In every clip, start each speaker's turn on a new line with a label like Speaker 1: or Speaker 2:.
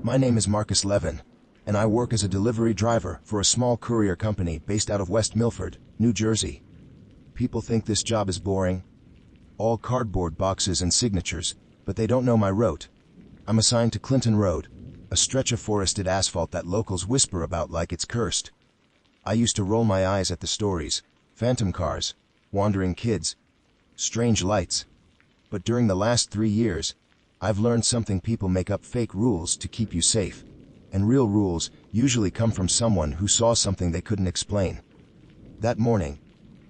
Speaker 1: My name is Marcus Levin, and I work as a delivery driver for a small courier company based out of West Milford, New Jersey. People think this job is boring. All cardboard boxes and signatures, but they don't know my route. I'm assigned to Clinton Road, a stretch of forested asphalt that locals whisper about like it's cursed. I used to roll my eyes at the stories, phantom cars, wandering kids, strange lights. But during the last 3 years, I've learned something: people make up fake rules to keep you safe, and real rules usually come from someone who saw something they couldn't explain. That morning,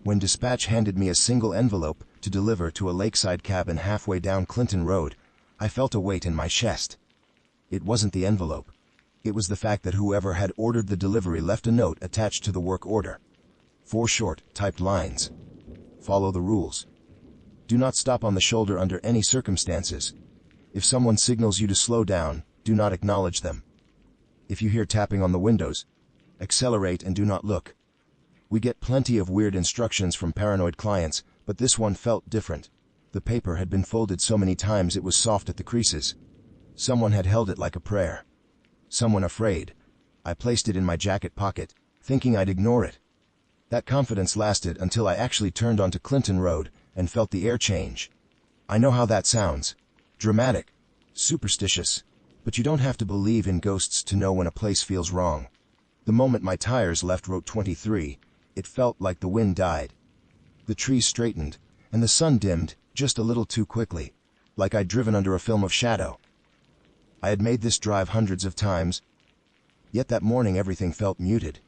Speaker 1: when dispatch handed me a single envelope to deliver to a lakeside cabin halfway down Clinton Road, I felt a weight in my chest. It wasn't the envelope. It was the fact that whoever had ordered the delivery left a note attached to the work order. 4 short, typed lines. Follow the rules. Do not stop on the shoulder under any circumstances. If someone signals you to slow down, do not acknowledge them. If you hear tapping on the windows, accelerate and do not look. We get plenty of weird instructions from paranoid clients, but this one felt different. The paper had been folded so many times it was soft at the creases. Someone had held it like a prayer. Someone afraid. I placed it in my jacket pocket, thinking I'd ignore it. That confidence lasted until I actually turned onto Clinton Road and felt the air change. I know how that sounds. Dramatic. Superstitious. But you don't have to believe in ghosts to know when a place feels wrong. The moment my tires left Route 23, it felt like the wind died. The trees straightened, and the sun dimmed just a little too quickly, like I'd driven under a film of shadow. I had made this drive hundreds of times, yet that morning everything felt muted.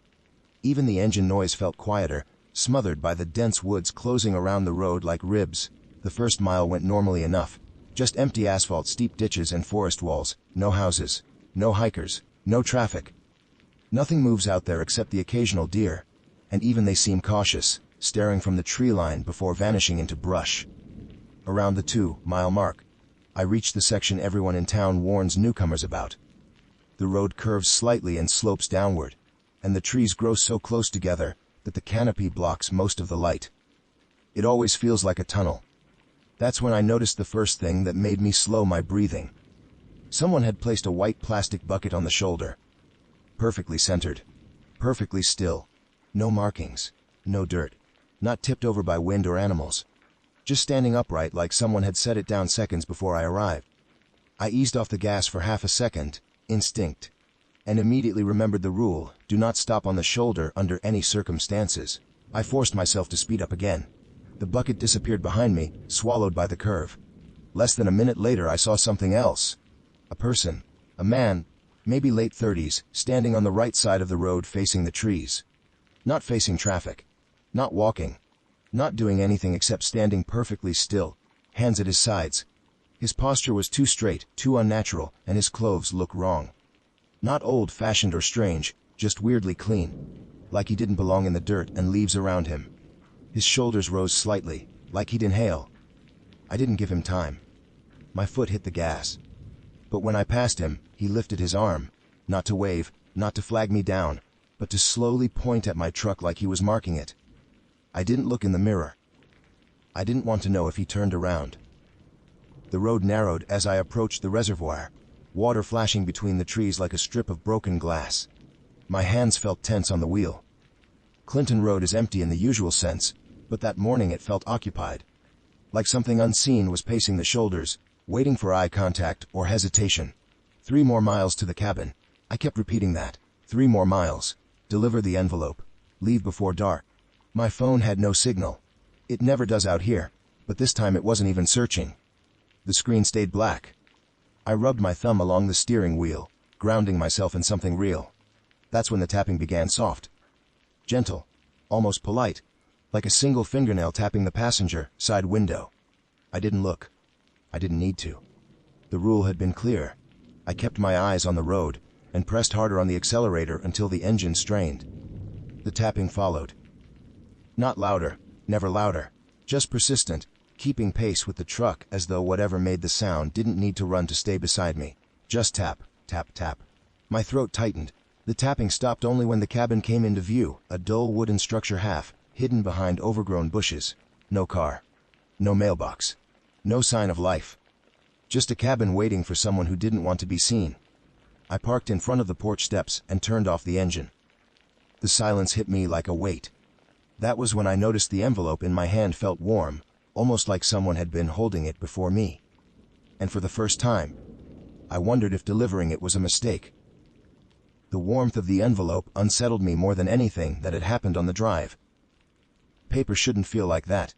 Speaker 1: Even the engine noise felt quieter, smothered by the dense woods closing around the road like ribs. The first mile went normally enough. Just empty asphalt, steep ditches and forest walls, no houses, no hikers, no traffic. Nothing moves out there except the occasional deer, and even they seem cautious, staring from the tree line before vanishing into brush. Around the 2-mile mark, I reached the section everyone in town warns newcomers about. The road curves slightly and slopes downward, and the trees grow so close together that the canopy blocks most of the light. It always feels like a tunnel. That's when I noticed the first thing that made me slow my breathing. Someone had placed a white plastic bucket on the shoulder. Perfectly centered. Perfectly still. No markings. No dirt. Not tipped over by wind or animals. Just standing upright like someone had set it down seconds before I arrived. I eased off the gas for half a second, instinct, and immediately remembered the rule: do not stop on the shoulder under any circumstances. I forced myself to speed up again. The bucket disappeared behind me, swallowed by the curve. Less than a minute later I saw something else. A person, a man, maybe late 30s, standing on the right side of the road facing the trees. Not facing traffic. Not walking. Not doing anything except standing perfectly still, hands at his sides. His posture was too straight, too unnatural, and his clothes looked wrong. Not old-fashioned or strange, just weirdly clean, like he didn't belong in the dirt and leaves around him. His shoulders rose slightly, like he'd inhale. I didn't give him time. My foot hit the gas. But when I passed him, he lifted his arm, not to wave, not to flag me down, but to slowly point at my truck like he was marking it. I didn't look in the mirror. I didn't want to know if he turned around. The road narrowed as I approached the reservoir, water flashing between the trees like a strip of broken glass. My hands felt tense on the wheel. Clinton Road is empty in the usual sense, but that morning it felt occupied. Like something unseen was pacing the shoulders, waiting for eye contact or hesitation. 3 more miles to the cabin. I kept repeating that. 3 more miles. Deliver the envelope. Leave before dark. My phone had no signal. It never does out here, but this time it wasn't even searching. The screen stayed black. I rubbed my thumb along the steering wheel, grounding myself in something real. That's when the tapping began, soft. Gentle. Almost polite. Like a single fingernail tapping the passenger side window. I didn't look. I didn't need to. The rule had been clear. I kept my eyes on the road and pressed harder on the accelerator until the engine strained. The tapping followed. Not louder, never louder, just persistent, keeping pace with the truck as though whatever made the sound didn't need to run to stay beside me. Just tap, tap, tap. My throat tightened. The tapping stopped only when the cabin came into view, a dull wooden structure half hidden behind overgrown bushes. No car. No mailbox. No sign of life. Just a cabin waiting for someone who didn't want to be seen. I parked in front of the porch steps and turned off the engine. The silence hit me like a weight. That was when I noticed the envelope in my hand felt warm, almost like someone had been holding it before me. And for the first time, I wondered if delivering it was a mistake. The warmth of the envelope unsettled me more than anything that had happened on the drive. Paper shouldn't feel like that.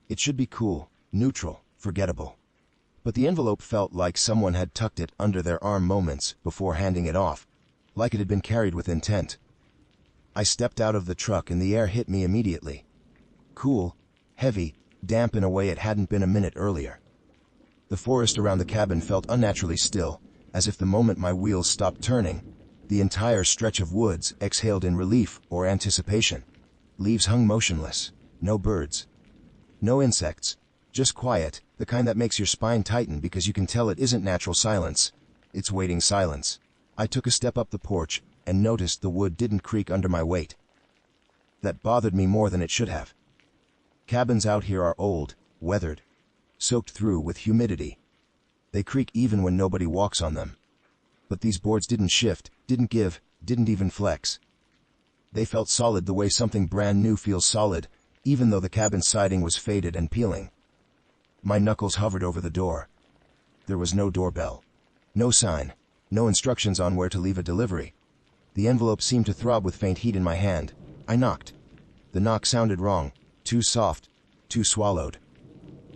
Speaker 1: It should be cool, neutral, forgettable. But the envelope felt like someone had tucked it under their arm moments before handing it off, like it had been carried with intent. I stepped out of the truck and the air hit me immediately. Cool, heavy, damp in a way it hadn't been a minute earlier. The forest around the cabin felt unnaturally still, as if the moment my wheels stopped turning, the entire stretch of woods exhaled in relief or anticipation. Leaves hung motionless, no birds, no insects, just quiet, the kind that makes your spine tighten because you can tell it isn't natural silence, it's waiting silence. I took a step up the porch and noticed the wood didn't creak under my weight. That bothered me more than it should have. Cabins out here are old, weathered, soaked through with humidity. They creak even when nobody walks on them. But these boards didn't shift, didn't give, didn't even flex. They felt solid the way something brand new feels solid, even though the cabin siding was faded and peeling. My knuckles hovered over the door. There was no doorbell. No sign. No instructions on where to leave a delivery. The envelope seemed to throb with faint heat in my hand. I knocked. The knock sounded wrong. Too soft. Too swallowed.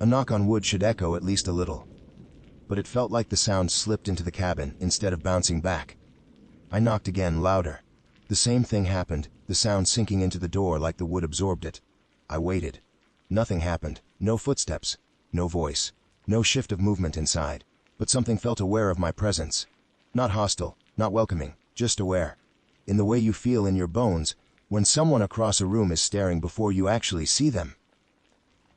Speaker 1: A knock on wood should echo at least a little. But it felt like the sound slipped into the cabin instead of bouncing back. I knocked again, louder. The same thing happened, the sound sinking into the door like the wood absorbed it. I waited. Nothing happened. No footsteps. No voice. No shift of movement inside. But something felt aware of my presence. Not hostile, not welcoming, just aware. In the way you feel in your bones when someone across a room is staring before you actually see them.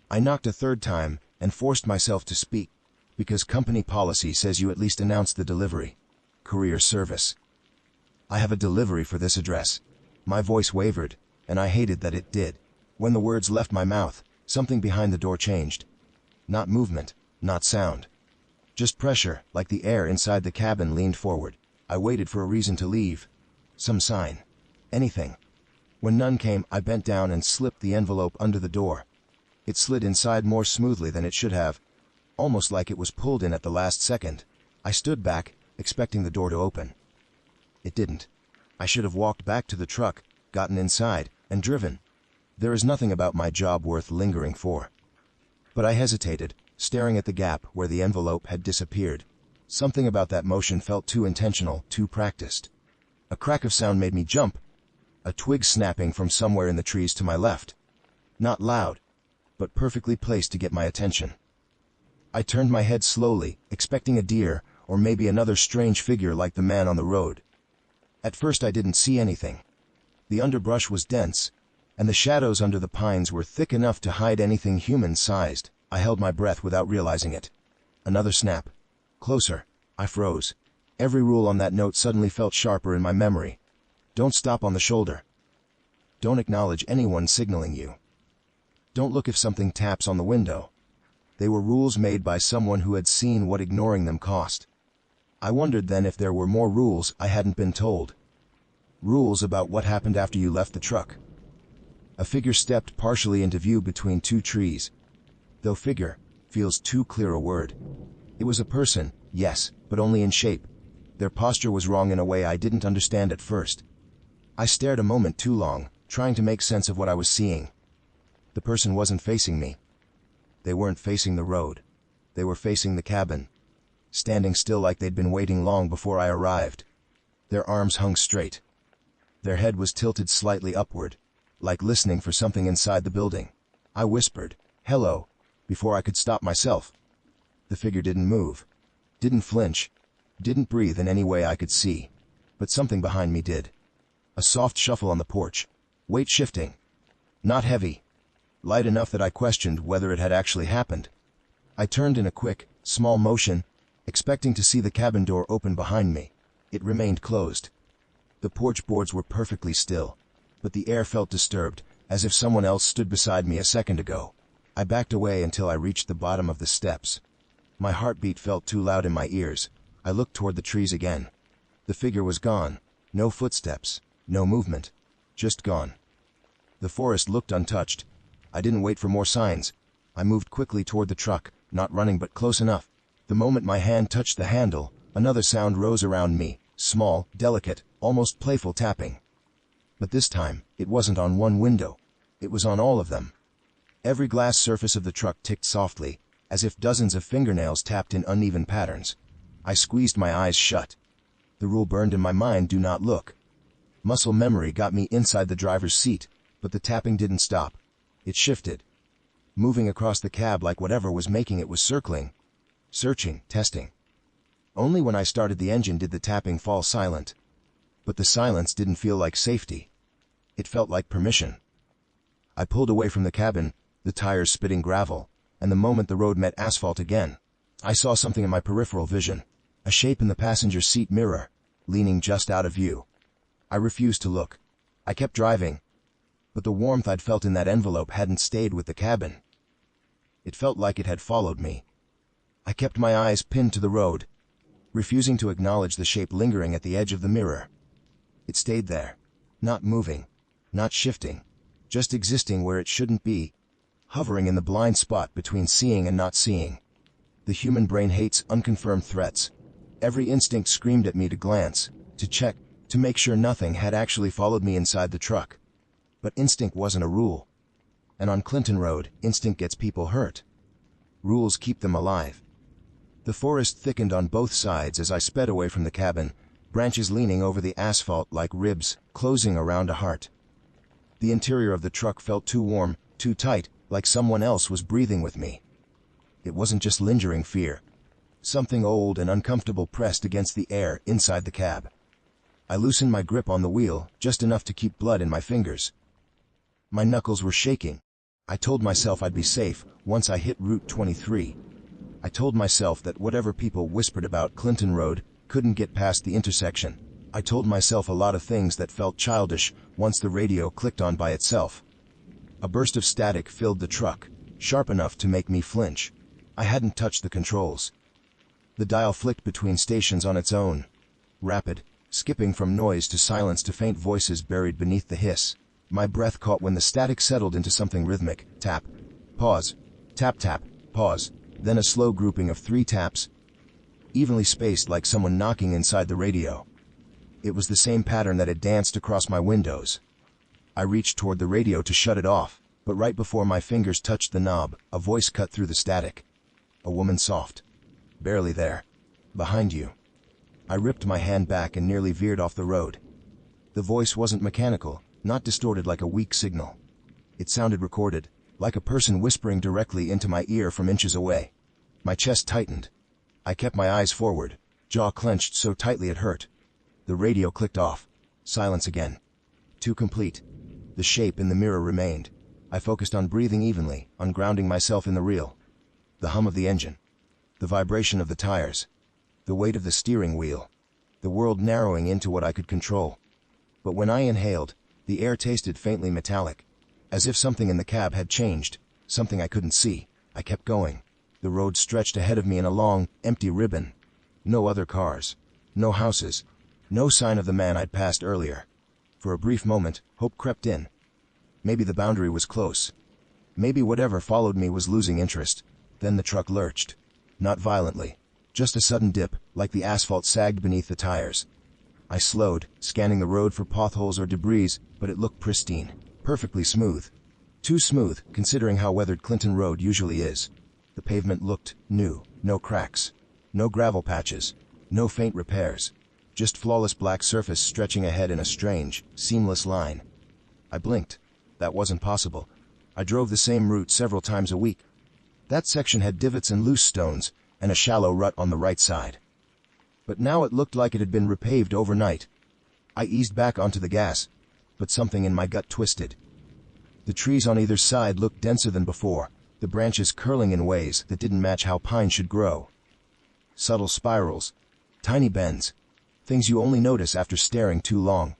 Speaker 1: I knocked a third time and forced myself to speak, because company policy says you at least announce the delivery. Courier service. I have a delivery for this address. My voice wavered, and I hated that it did. When the words left my mouth, something behind the door changed. Not movement, not sound. Just pressure, like the air inside the cabin leaned forward. I waited for a reason to leave. Some sign. Anything. When none came, I bent down and slipped the envelope under the door. It slid inside more smoothly than it should have, almost like it was pulled in at the last second. I stood back, expecting the door to open. It didn't. I should have walked back to the truck, gotten inside, and driven. There is nothing about my job worth lingering for. But I hesitated, staring at the gap where the envelope had disappeared. Something about that motion felt too intentional, too practiced. A crack of sound made me jump. A twig snapping from somewhere in the trees to my left. Not loud, but perfectly placed to get my attention. I turned my head slowly, expecting a deer, or maybe another strange figure like the man on the road. At first I didn't see anything. The underbrush was dense, and the shadows under the pines were thick enough to hide anything human-sized. I held my breath without realizing it. Another snap. Closer. I froze. Every rule on that note suddenly felt sharper in my memory. Don't stop on the shoulder. Don't acknowledge anyone signaling you. Don't look if something taps on the window. They were rules made by someone who had seen what ignoring them cost. I wondered then if there were more rules I hadn't been told. Rules about what happened after you left the truck. A figure stepped partially into view between two trees. Though figure feels too clear a word. It was a person, yes, but only in shape. Their posture was wrong in a way I didn't understand at first. I stared a moment too long, trying to make sense of what I was seeing. The person wasn't facing me. They weren't facing the road. They were facing the cabin, standing still like they'd been waiting long before I arrived. Their arms hung straight. Their head was tilted slightly upward, like listening for something inside the building. I whispered, "Hello," before I could stop myself. The figure didn't move, didn't flinch, didn't breathe in any way I could see. But something behind me did. A soft shuffle on the porch, weight shifting. Not heavy. Light enough that I questioned whether it had actually happened. I turned in a quick, small motion, expecting to see the cabin door open behind me. It remained closed. The porch boards were perfectly still, but the air felt disturbed, as if someone else stood beside me a second ago. I backed away until I reached the bottom of the steps. My heartbeat felt too loud in my ears. I looked toward the trees again. The figure was gone. No footsteps, no movement. Just gone. The forest looked untouched. I didn't wait for more signs. I moved quickly toward the truck, not running but close enough. The moment my hand touched the handle, another sound rose around me, small, delicate, almost playful tapping. But this time, it wasn't on one window. It was on all of them. Every glass surface of the truck ticked softly, as if dozens of fingernails tapped in uneven patterns. I squeezed my eyes shut. The rule burned in my mind: do not look. Muscle memory got me inside the driver's seat, but the tapping didn't stop. It shifted, moving across the cab like whatever was making it was circling, searching, testing. Only when I started the engine did the tapping fall silent. But the silence didn't feel like safety. It felt like permission. I pulled away from the cabin, the tires spitting gravel, and the moment the road met asphalt again, I saw something in my peripheral vision. A shape in the passenger seat mirror, leaning just out of view. I refused to look. I kept driving. But the warmth I'd felt in that envelope hadn't stayed with the cabin. It felt like it had followed me. I kept my eyes pinned to the road, refusing to acknowledge the shape lingering at the edge of the mirror. It stayed there, not moving, not shifting, just existing where it shouldn't be, hovering in the blind spot between seeing and not seeing. The human brain hates unconfirmed threats. Every instinct screamed at me to glance, to check, to make sure nothing had actually followed me inside the truck. But instinct wasn't a rule. And on Clinton Road, instinct gets people hurt. Rules keep them alive. The forest thickened on both sides as I sped away from the cabin, branches leaning over the asphalt like ribs, closing around a heart. The interior of the truck felt too warm, too tight, like someone else was breathing with me. It wasn't just lingering fear. Something old and uncomfortable pressed against the air inside the cab. I loosened my grip on the wheel, just enough to keep blood in my fingers. My knuckles were shaking. I told myself I'd be safe once I hit Route 23. I told myself that whatever people whispered about Clinton Road couldn't get past the intersection. I told myself a lot of things that felt childish once the radio clicked on by itself. A burst of static filled the truck, sharp enough to make me flinch. I hadn't touched the controls. The dial flicked between stations on its own. Rapid, skipping from noise to silence to faint voices buried beneath the hiss. My breath caught when the static settled into something rhythmic. Tap, pause, tap tap, pause, then a slow grouping of 3 taps, evenly spaced like someone knocking inside the radio. It was the same pattern that had danced across my windows. I reached toward the radio to shut it off, but right before my fingers touched the knob, a voice cut through the static. A woman soft. Barely there. Behind you. I ripped my hand back and nearly veered off the road. The voice wasn't mechanical, not distorted like a weak signal. It sounded recorded, like a person whispering directly into my ear from inches away. My chest tightened. I kept my eyes forward, jaw clenched so tightly it hurt. The radio clicked off. Silence again. Too complete. The shape in the mirror remained. I focused on breathing evenly, on grounding myself in the real. The hum of the engine. The vibration of the tires. The weight of the steering wheel. The world narrowing into what I could control. But when I inhaled, the air tasted faintly metallic, as if something in the cab had changed, something I couldn't see. I kept going. The road stretched ahead of me in a long, empty ribbon. No other cars. No houses. No sign of the man I'd passed earlier. For a brief moment, hope crept in. Maybe the boundary was close. Maybe whatever followed me was losing interest. Then the truck lurched. Not violently. Just a sudden dip, like the asphalt sagged beneath the tires. I slowed, scanning the road for potholes or debris, but it looked pristine. Perfectly smooth. Too smooth, considering how weathered Clinton Road usually is. The pavement looked new. No cracks. No gravel patches. No faint repairs. Just flawless black surface stretching ahead in a strange, seamless line. I blinked. That wasn't possible. I drove the same route several times a week. That section had divots and loose stones, and a shallow rut on the right side. But now it looked like it had been repaved overnight. I eased back onto the gas, but something in my gut twisted. The trees on either side looked denser than before, the branches curling in ways that didn't match how pine should grow. Subtle spirals, tiny bends, things you only notice after staring too long.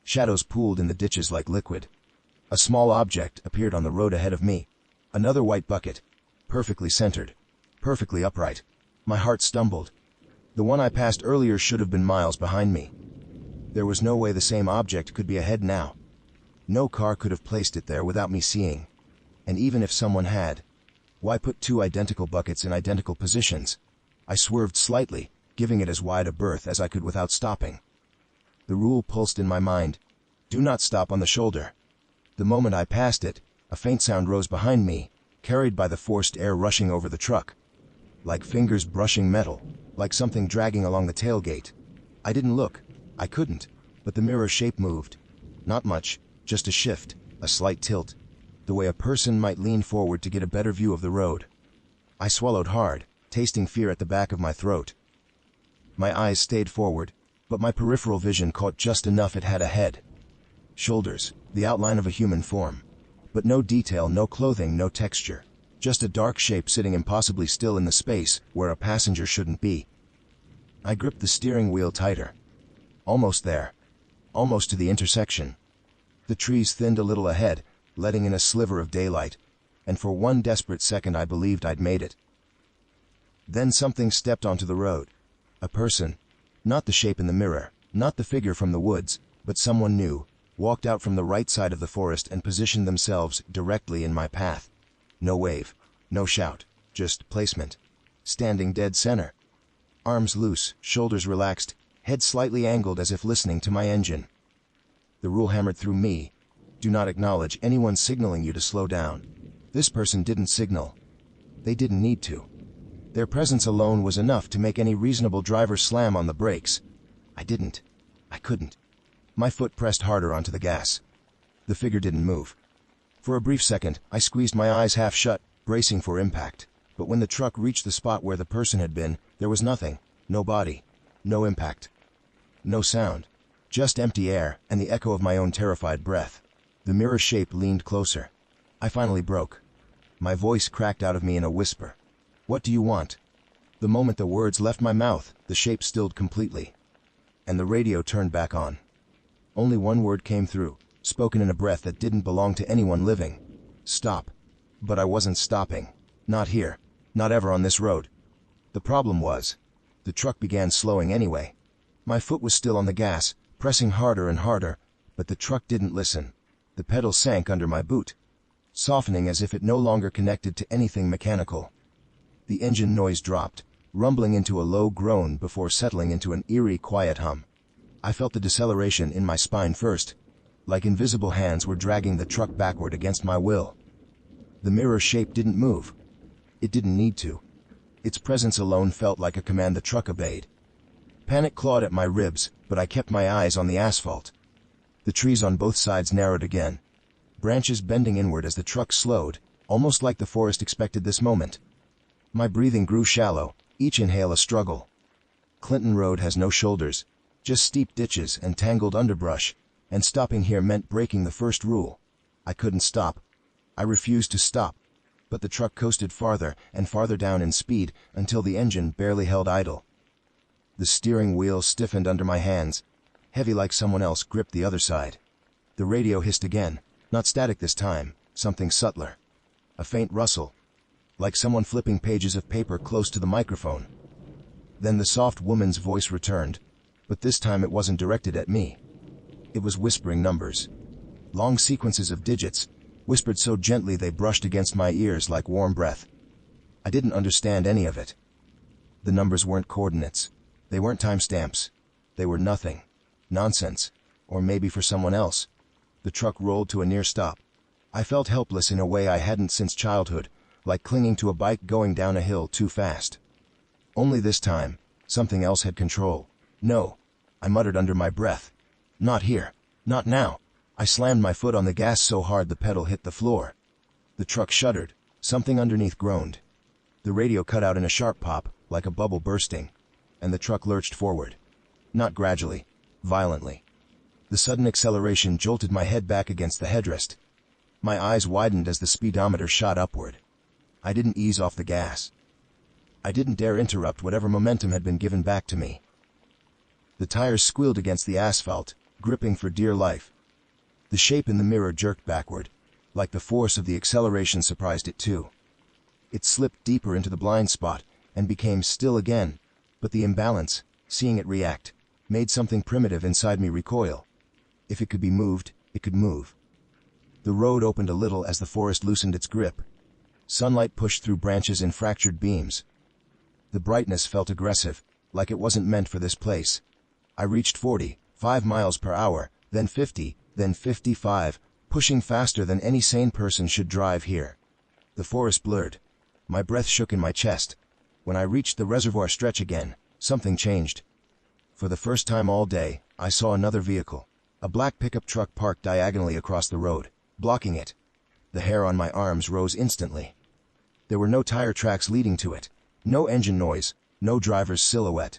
Speaker 1: Shadows pooled in the ditches like liquid. A small object appeared on the road ahead of me. Another white bucket. Perfectly centered. Perfectly upright. My heart stumbled. The one I passed earlier should have been miles behind me. There was no way the same object could be ahead now. No car could have placed it there without me seeing. And even if someone had, why put two identical buckets in identical positions? I swerved slightly, giving it as wide a berth as I could without stopping. The rule pulsed in my mind: do not stop on the shoulder. The moment I passed it, a faint sound rose behind me, carried by the forced air rushing over the truck. Like fingers brushing metal, like something dragging along the tailgate. I didn't look. I couldn't, but the mirror shape moved. Not much, just a shift, a slight tilt, the way a person might lean forward to get a better view of the road. I swallowed hard, tasting fear at the back of my throat. My eyes stayed forward, but my peripheral vision caught just enough it had a head. Shoulders, the outline of a human form. But no detail, no clothing, no texture. Just a dark shape sitting impossibly still in the space where a passenger shouldn't be. I gripped the steering wheel tighter. Almost there. Almost to the intersection. The trees thinned a little ahead, letting in a sliver of daylight, and for one desperate second I believed I'd made it. Then something stepped onto the road. A person. Not the shape in the mirror, not the figure from the woods, but someone new, walked out from the right side of the forest and positioned themselves directly in my path. No wave, no shout, just placement. Standing dead center. Arms loose, shoulders relaxed, head slightly angled as if listening to my engine. The rule hammered through me: do not acknowledge anyone signaling you to slow down. This person didn't signal. They didn't need to. Their presence alone was enough to make any reasonable driver slam on the brakes. I didn't. I couldn't. My foot pressed harder onto the gas. The figure didn't move. For a brief second, I squeezed my eyes half shut, bracing for impact. But when the truck reached the spot where the person had been, there was nothing. No body. No impact. No sound. Just empty air and the echo of my own terrified breath. The mirror shape leaned closer. I finally broke. My voice cracked out of me in a whisper. "What do you want?" The moment the words left my mouth, the shape stilled completely. And the radio turned back on. Only one word came through, spoken in a breath that didn't belong to anyone living. Stop. But I wasn't stopping. Not here. Not ever on this road. The problem was, the truck began slowing anyway. My foot was still on the gas, pressing harder and harder, but the truck didn't listen. The pedal sank under my boot, softening as if it no longer connected to anything mechanical. The engine noise dropped, rumbling into a low groan before settling into an eerie, quiet hum. I felt the deceleration in my spine first, like invisible hands were dragging the truck backward against my will. The mirror shape didn't move. It didn't need to. Its presence alone felt like a command the truck obeyed. Panic clawed at my ribs, but I kept my eyes on the asphalt. The trees on both sides narrowed again, branches bending inward as the truck slowed, almost like the forest expected this moment. My breathing grew shallow, each inhale a struggle. Clinton Road has no shoulders, just steep ditches and tangled underbrush, and stopping here meant breaking the first rule. I couldn't stop. I refused to stop. But the truck coasted farther and farther down in speed until the engine barely held idle. The steering wheel stiffened under my hands, heavy like someone else gripped the other side. The radio hissed again, not static this time, something subtler. A faint rustle, like someone flipping pages of paper close to the microphone. Then the soft woman's voice returned, but this time it wasn't directed at me. It was whispering numbers. Long sequences of digits, whispered so gently they brushed against my ears like warm breath. I didn't understand any of it. The numbers weren't coordinates. They weren't timestamps. They were nothing. Nonsense. Or maybe for someone else. The truck rolled to a near stop. I felt helpless in a way I hadn't since childhood, like clinging to a bike going down a hill too fast. Only this time, something else had control. "No," I muttered under my breath. "Not here. Not now." I slammed my foot on the gas so hard the pedal hit the floor. The truck shuddered. Something underneath groaned. The radio cut out in a sharp pop, like a bubble bursting, and the truck lurched forward. Not gradually, violently. The sudden acceleration jolted my head back against the headrest. My eyes widened as the speedometer shot upward. I didn't ease off the gas. I didn't dare interrupt whatever momentum had been given back to me. The tires squealed against the asphalt, gripping for dear life. The shape in the mirror jerked backward, like the force of the acceleration surprised it too. It slipped deeper into the blind spot and became still again, But the imbalance, seeing it react, made something primitive inside me recoil. If it could be moved, it could move. The road opened a little as the forest loosened its grip. Sunlight pushed through branches in fractured beams. The brightness felt aggressive, like it wasn't meant for this place. I reached 45 miles per hour, then 50, then 55, pushing faster than any sane person should drive here. The forest blurred. My breath shook in my chest. When I reached the reservoir stretch again, something changed. For the first time all day, I saw another vehicle. A black pickup truck parked diagonally across the road, blocking it. The hair on my arms rose instantly. There were no tire tracks leading to it, no engine noise, no driver's silhouette.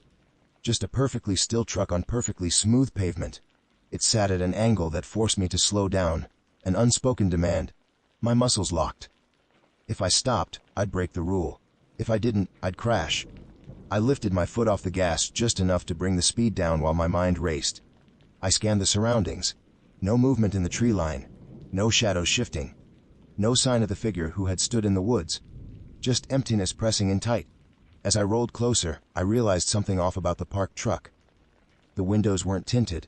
Speaker 1: Just a perfectly still truck on perfectly smooth pavement. It sat at an angle that forced me to slow down, an unspoken demand. My muscles locked. If I stopped, I'd break the rule. If I didn't, I'd crash. I lifted my foot off the gas just enough to bring the speed down while my mind raced. I scanned the surroundings. No movement in the tree line. No shadows shifting. No sign of the figure who had stood in the woods. Just emptiness pressing in tight. As I rolled closer, I realized something off about the parked truck. The windows weren't tinted.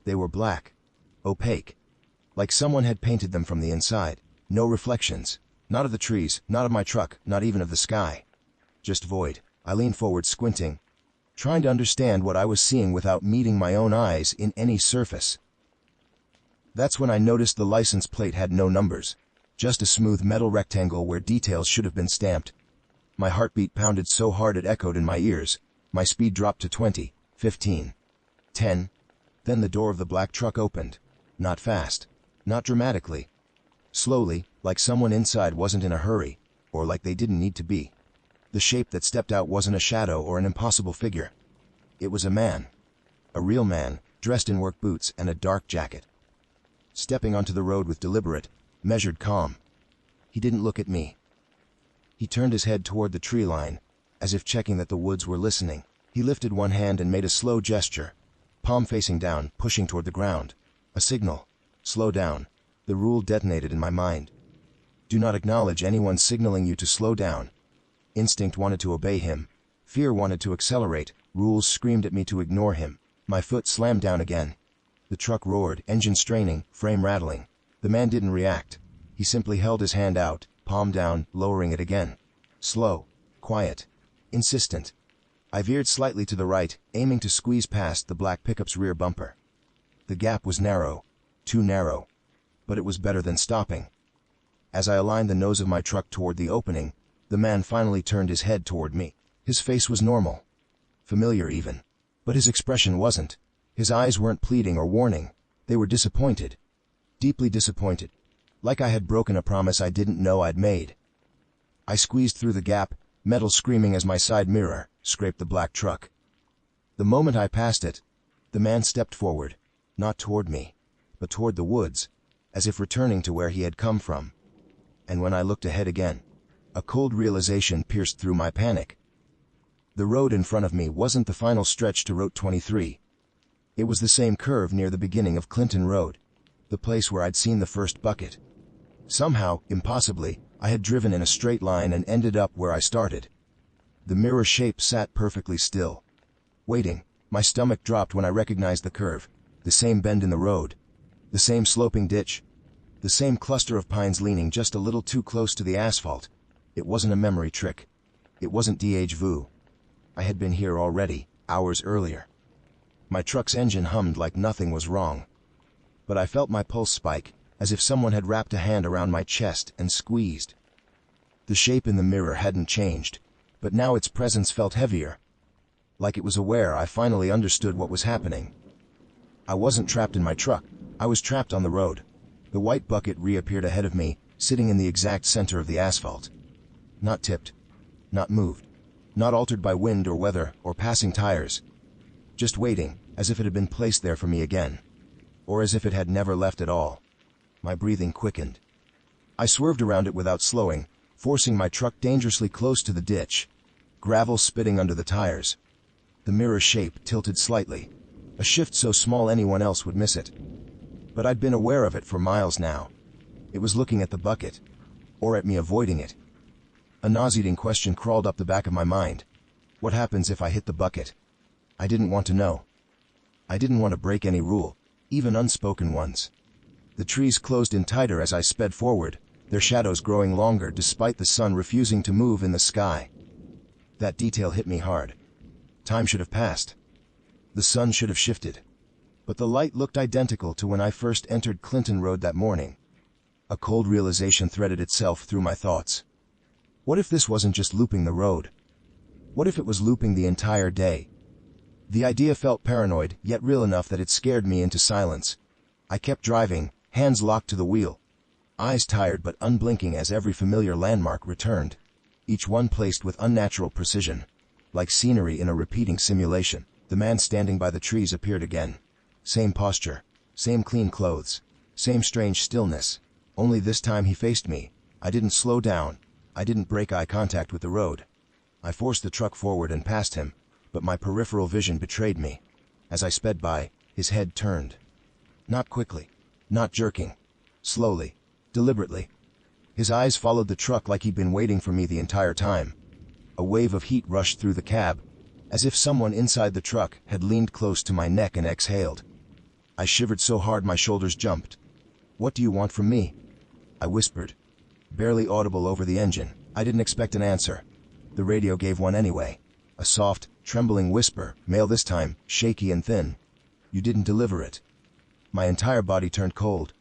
Speaker 1: They were black. Opaque. Like someone had painted them from the inside. No reflections. Not of the trees, not of my truck, not even of the sky. Just void. I leaned forward squinting, trying to understand what I was seeing without meeting my own eyes in any surface. That's when I noticed the license plate had no numbers. Just a smooth metal rectangle where details should have been stamped. My heartbeat pounded so hard it echoed in my ears. My speed dropped to 20, 15, 10. Then the door of the black truck opened. Not fast. Not dramatically. Slowly, like someone inside wasn't in a hurry, or like they didn't need to be. The shape that stepped out wasn't a shadow or an impossible figure. It was a man. A real man, dressed in work boots and a dark jacket. Stepping onto the road with deliberate, measured calm. He didn't look at me. He turned his head toward the tree line, as if checking that the woods were listening. He lifted one hand and made a slow gesture, palm facing down, pushing toward the ground. A signal. Slow down. The rule detonated in my mind. Do not acknowledge anyone signaling you to slow down. Instinct wanted to obey him. Fear wanted to accelerate. Rules screamed at me to ignore him. My foot slammed down again. The truck roared, engine straining, frame rattling. The man didn't react. He simply held his hand out, palm down, lowering it again. Slow. Quiet. Insistent. I veered slightly to the right, aiming to squeeze past the black pickup's rear bumper. The gap was narrow. Too narrow. But it was better than stopping. As I aligned the nose of my truck toward the opening, the man finally turned his head toward me. His face was normal. Familiar even. But his expression wasn't. His eyes weren't pleading or warning. They were disappointed. Deeply disappointed. Like I had broken a promise I didn't know I'd made. I squeezed through the gap, metal screaming as my side mirror scraped the black truck. The moment I passed it, the man stepped forward, not toward me, but toward the woods, as if returning to where he had come from. And when I looked ahead again, a cold realization pierced through my panic. The road in front of me wasn't the final stretch to Route 23. It was the same curve near the beginning of Clinton Road, the place where I'd seen the first bucket. Somehow, impossibly, I had driven in a straight line and ended up where I started. The mirror shape sat perfectly still. Waiting, my stomach dropped when I recognized the curve, the same bend in the road, the same sloping ditch, the same cluster of pines leaning just a little too close to the asphalt. It wasn't a memory trick. It wasn't déjà vu. I had been here already, hours earlier. My truck's engine hummed like nothing was wrong. But I felt my pulse spike, as if someone had wrapped a hand around my chest and squeezed. The shape in the mirror hadn't changed, but now its presence felt heavier. Like it was aware I finally understood what was happening. I wasn't trapped in my truck. I was trapped on the road. The white bucket reappeared ahead of me, sitting in the exact center of the asphalt. Not tipped. Not moved. Not altered by wind or weather or passing tires. Just waiting, as if it had been placed there for me again. Or as if it had never left at all. My breathing quickened. I swerved around it without slowing, forcing my truck dangerously close to the ditch. Gravel spitting under the tires. The mirror shape tilted slightly. A shift so small anyone else would miss it. But I'd been aware of it for miles now. It was looking at the bucket. Or at me avoiding it. A nauseating question crawled up the back of my mind. What happens if I hit the bucket? I didn't want to know. I didn't want to break any rule, even unspoken ones. The trees closed in tighter as I sped forward, their shadows growing longer despite the sun refusing to move in the sky. That detail hit me hard. Time should have passed. The sun should have shifted. But the light looked identical to when I first entered Clinton Road that morning. A cold realization threaded itself through my thoughts. What if this wasn't just looping the road? What if it was looping the entire day? The idea felt paranoid, yet real enough that it scared me into silence. I kept driving, hands locked to the wheel, eyes tired but unblinking as every familiar landmark returned, each one placed with unnatural precision. Like scenery in a repeating simulation, the man standing by the trees appeared again. Same posture, same clean clothes, same strange stillness. Only this time he faced me. I didn't slow down. I didn't break eye contact with the road. I forced the truck forward and past him, but my peripheral vision betrayed me. As I sped by, his head turned. Not quickly, not jerking. Slowly, deliberately. His eyes followed the truck like he'd been waiting for me the entire time. A wave of heat rushed through the cab, as if someone inside the truck had leaned close to my neck and exhaled. I shivered so hard my shoulders jumped. "What do you want from me?" I whispered, barely audible over the engine. I didn't expect an answer. The radio gave one anyway. A soft, trembling whisper, male this time, shaky and thin. "You didn't deliver it." My entire body turned cold.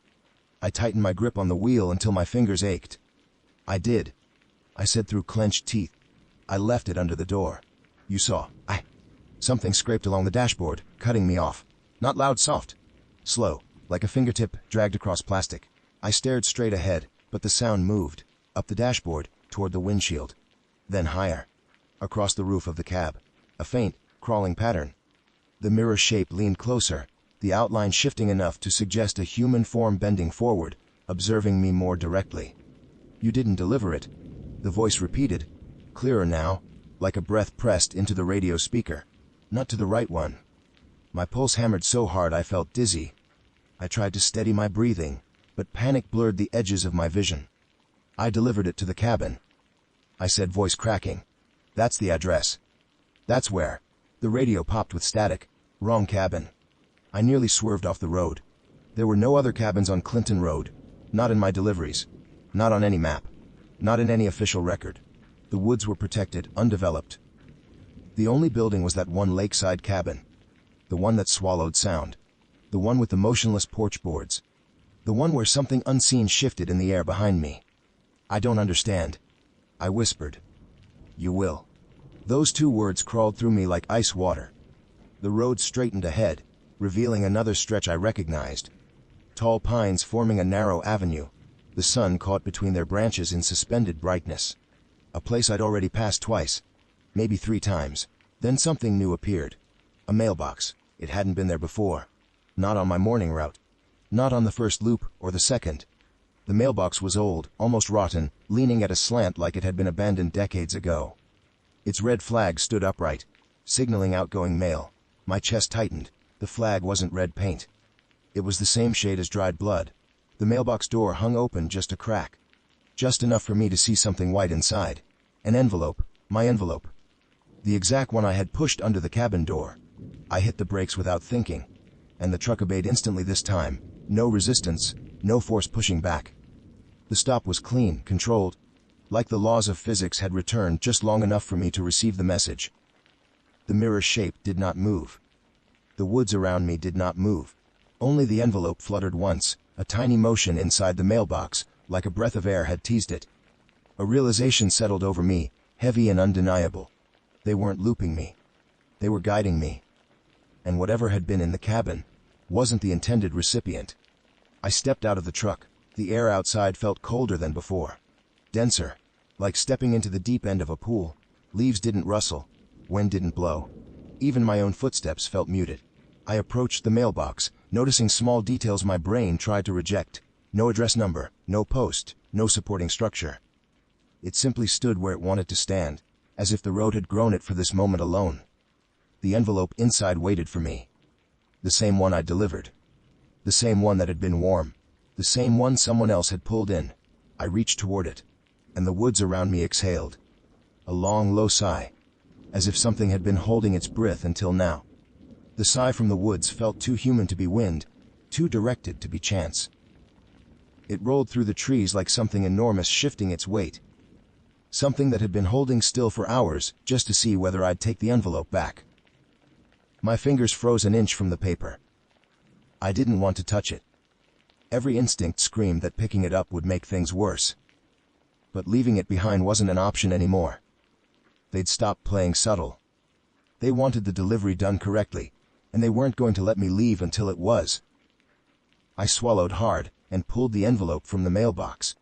Speaker 1: I tightened my grip on the wheel until my fingers ached. "I did," I said through clenched teeth. "I left it under the door. You saw." Something scraped along the dashboard, cutting me off. Not loud, soft. Slow, like a fingertip dragged across plastic. I stared straight ahead, but the sound moved. Up the dashboard, toward the windshield. Then higher. Across the roof of the cab. A faint, crawling pattern. The mirror shape leaned closer, the outline shifting enough to suggest a human form bending forward, observing me more directly. "You didn't deliver it," the voice repeated, clearer now, like a breath pressed into the radio speaker. "Not to the right one." My pulse hammered so hard I felt dizzy. I tried to steady my breathing, but panic blurred the edges of my vision. "I delivered it to the cabin," I said, voice cracking. "That's the address. That's where." The radio popped with static. "Wrong cabin." I nearly swerved off the road. There were no other cabins on Clinton Road. Not in my deliveries. Not on any map. Not in any official record. The woods were protected, undeveloped. The only building was that one lakeside cabin. The one that swallowed sound. The one with the motionless porch boards. The one where something unseen shifted in the air behind me. "I don't understand," I whispered. "You will." Those two words crawled through me like ice water. The road straightened ahead, revealing another stretch I recognized. Tall pines forming a narrow avenue, the sun caught between their branches in suspended brightness. A place I'd already passed twice, maybe 3 times. Then something new appeared. A mailbox. It hadn't been there before. Not on my morning route. Not on the first loop or the second. The mailbox was old, almost rotten, leaning at a slant like it had been abandoned decades ago. Its red flag stood upright, signaling outgoing mail. My chest tightened. The flag wasn't red paint. It was the same shade as dried blood. The mailbox door hung open just a crack. Just enough for me to see something white inside. An envelope. My envelope. The exact one I had pushed under the cabin door. I hit the brakes without thinking, and the truck obeyed instantly this time. No resistance, no force pushing back. The stop was clean, controlled, like the laws of physics had returned just long enough for me to receive the message. The mirror shape did not move. The woods around me did not move. Only the envelope fluttered once, a tiny motion inside the mailbox, like a breath of air had teased it. A realization settled over me, heavy and undeniable. They weren't looping me. They were guiding me. And whatever had been in the cabin wasn't the intended recipient. I stepped out of the truck. The air outside felt colder than before. Denser, like stepping into the deep end of a pool. Leaves didn't rustle. Wind didn't blow. Even my own footsteps felt muted. I approached the mailbox, noticing small details my brain tried to reject. No address number, no post, no supporting structure. It simply stood where it wanted to stand, as if the road had grown it for this moment alone. The envelope inside waited for me. The same one I'd delivered. The same one that had been warm. The same one someone else had pulled in. I reached toward it, and the woods around me exhaled. A long, low sigh. as if something had been holding its breath until now. The sigh from the woods felt too human to be wind, too directed to be chance. It rolled through the trees like something enormous shifting its weight. Something that had been holding still for hours just to see whether I'd take the envelope back. My fingers froze an inch from the paper. I didn't want to touch it. Every instinct screamed that picking it up would make things worse. But leaving it behind wasn't an option anymore. They'd stopped playing subtle. They wanted the delivery done correctly, and they weren't going to let me leave until it was. I swallowed hard and pulled the envelope from the mailbox.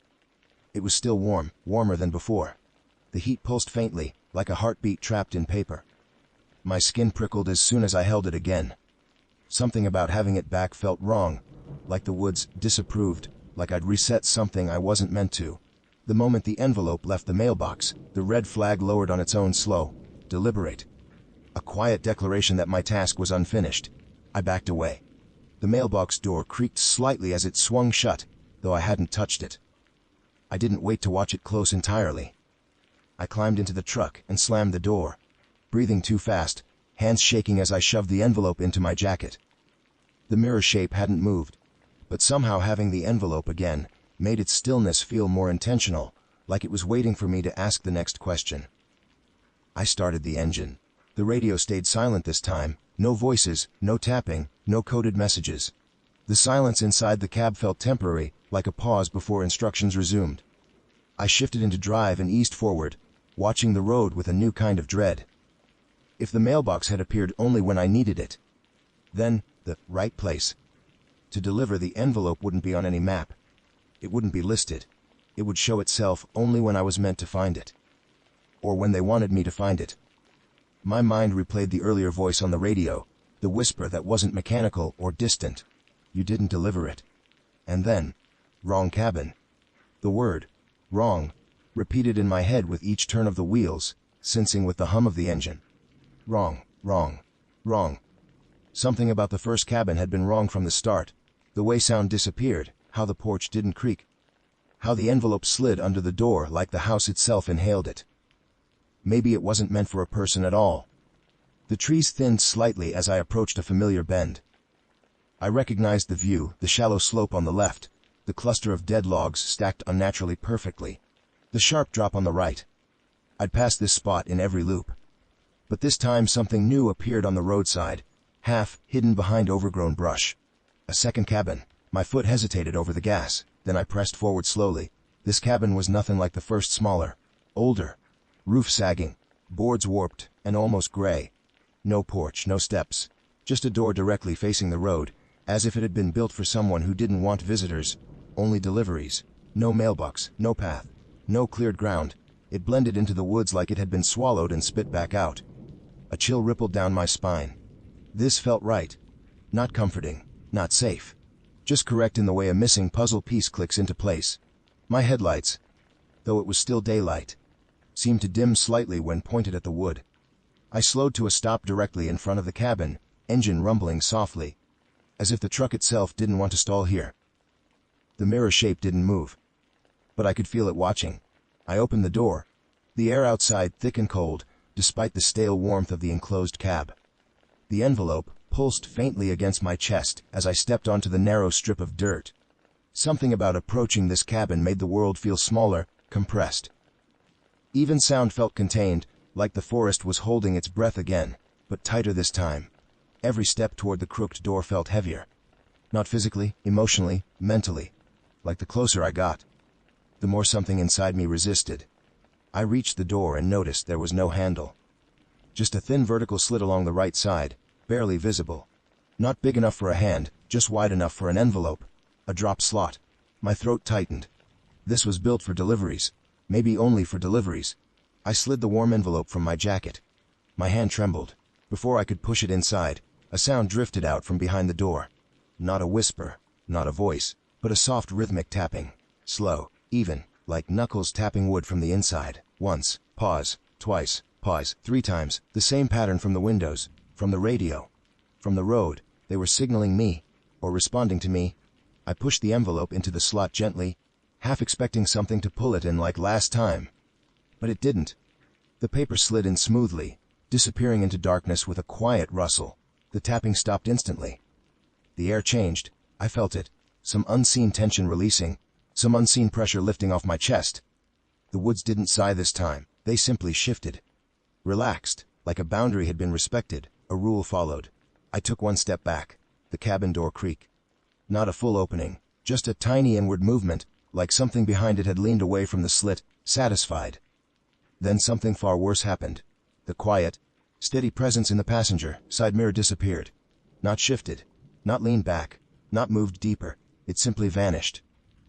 Speaker 1: It was still warm, warmer than before. The heat pulsed faintly, like a heartbeat trapped in paper. My skin prickled as soon as I held it again. Something about having it back felt wrong, like the woods disapproved, like I'd reset something I wasn't meant to. The moment the envelope left the mailbox, the red flag lowered on its own slow, deliberate. A quiet declaration that my task was unfinished. I backed away. The mailbox door creaked slightly as it swung shut, though I hadn't touched it. I didn't wait to watch it close entirely. I climbed into the truck and slammed the door, breathing too fast, hands shaking as I shoved the envelope into my jacket. The mirror shape hadn't moved, but somehow having the envelope again made its stillness feel more intentional, like it was waiting for me to ask the next question. I started the engine. The radio stayed silent this time. No voices, no tapping, no coded messages. The silence inside the cab felt temporary, like a pause before instructions resumed. I shifted into drive and eased forward, watching the road with a new kind of dread. If the mailbox had appeared only when I needed it, then the right place to deliver the envelope wouldn't be on any map. It wouldn't be listed. It would show itself only when I was meant to find it. Or when they wanted me to find it. My mind replayed the earlier voice on the radio, the whisper that wasn't mechanical or distant. You didn't deliver it. And then, wrong cabin. The word, wrong, repeated in my head with each turn of the wheels, syncing with the hum of the engine. Wrong, wrong, wrong. Something about the first cabin had been wrong from the start. The way sound disappeared, how the porch didn't creak, how the envelope slid under the door like the house itself inhaled it. Maybe it wasn't meant for a person at all. The trees thinned slightly as I approached a familiar bend. I recognized the view, the shallow slope on the left, the cluster of dead logs stacked unnaturally perfectly, the sharp drop on the right. I'd passed this spot in every loop. But this time something new appeared on the roadside, half hidden behind overgrown brush. A second cabin. My foot hesitated over the gas, then I pressed forward slowly. This cabin was nothing like the first, smaller, older. Roof sagging, boards warped, and almost gray. No porch, no steps. Just a door directly facing the road, as if it had been built for someone who didn't want visitors. Only deliveries. No mailbox, no path, no cleared ground. It blended into the woods like it had been swallowed and spit back out. A chill rippled down my spine. This felt right. Not comforting, not safe. Just correct in the way a missing puzzle piece clicks into place. My headlights, though it was still daylight, seemed to dim slightly when pointed at the wood. I slowed to a stop directly in front of the cabin, engine rumbling softly, as if the truck itself didn't want to stall here. The mirror shape didn't move, but I could feel it watching. I opened the door. The air outside thick and cold, despite the stale warmth of the enclosed cab. The envelope pulsed faintly against my chest as I stepped onto the narrow strip of dirt. Something about approaching this cabin made the world feel smaller, compressed. Even sound felt contained, like the forest was holding its breath again, but tighter this time. Every step toward the crooked door felt heavier. Not physically, emotionally, mentally. Like the closer I got, the more something inside me resisted. I reached the door and noticed there was no handle. Just a thin vertical slit along the right side, barely visible. Not big enough for a hand, just wide enough for an envelope. A drop slot. My throat tightened. This was built for deliveries. Maybe only for deliveries. I slid the warm envelope from my jacket. My hand trembled. Before I could push it inside, a sound drifted out from behind the door. Not a whisper, not a voice, but a soft rhythmic tapping. Slow, even, like knuckles tapping wood from the inside. Once, pause, twice, pause, 3 times. The same pattern from the windows, from the radio, from the road. They were signaling me, or responding to me. I pushed the envelope into the slot gently, half expecting something to pull it in like last time. But it didn't. The paper slid in smoothly, disappearing into darkness with a quiet rustle. The tapping stopped instantly. The air changed. I felt it. Some unseen tension releasing. Some unseen pressure lifting off my chest. The woods didn't sigh this time. They simply shifted. Relaxed, like a boundary had been respected. A rule followed. I took one step back. The cabin door creaked. Not a full opening, just a tiny inward movement, like something behind it had leaned away from the slit, satisfied. Then something far worse happened. The quiet, steady presence in the passenger side mirror disappeared. Not shifted, not leaned back, not moved deeper. It simply vanished.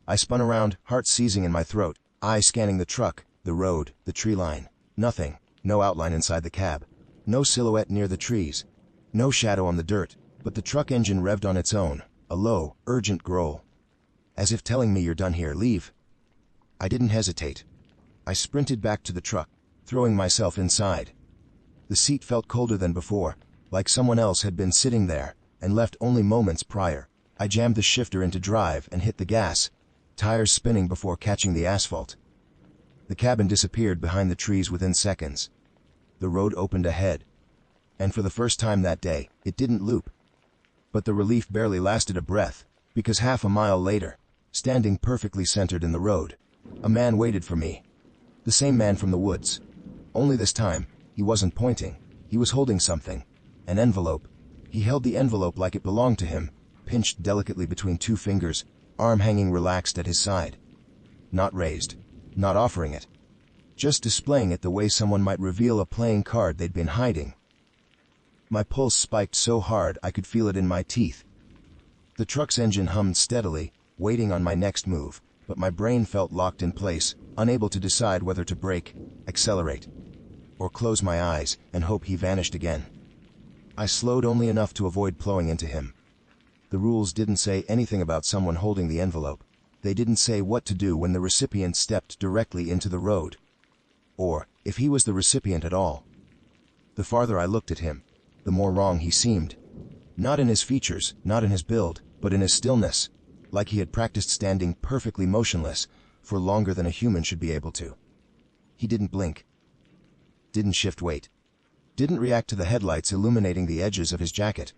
Speaker 1: I spun around, heart seizing in my throat, eyes scanning the truck, the road, the tree line. Nothing. No outline inside the cab. No silhouette near the trees. No shadow on the dirt. But the truck engine revved on its own, a low, urgent growl. As if telling me, "You're done here, leave." I didn't hesitate. I sprinted back to the truck, throwing myself inside. The seat felt colder than before, like someone else had been sitting there, and left only moments prior. I jammed the shifter into drive and hit the gas, tires spinning before catching the asphalt. The cabin disappeared behind the trees within seconds. The road opened ahead. And for the first time that day, it didn't loop. But the relief barely lasted a breath, because half a mile later, standing perfectly centered in the road, a man waited for me. The same man from the woods. Only this time, he wasn't pointing. He was holding something. An envelope. He held the envelope like it belonged to him, pinched delicately between two fingers, arm hanging relaxed at his side. Not raised. Not offering it. Just displaying it the way someone might reveal a playing card they'd been hiding. My pulse spiked so hard I could feel it in my teeth. The truck's engine hummed steadily, waiting on my next move, but my brain felt locked in place, unable to decide whether to brake, accelerate, or close my eyes and hope he vanished again. I slowed only enough to avoid plowing into him. The rules didn't say anything about someone holding the envelope. They didn't say what to do when the recipient stepped directly into the road. Or, if he was the recipient at all. The farther I looked at him, the more wrong he seemed. Not in his features, not in his build, but in his stillness, like he had practiced standing perfectly motionless for longer than a human should be able to. He didn't blink. Didn't shift weight. Didn't react to the headlights illuminating the edges of his jacket.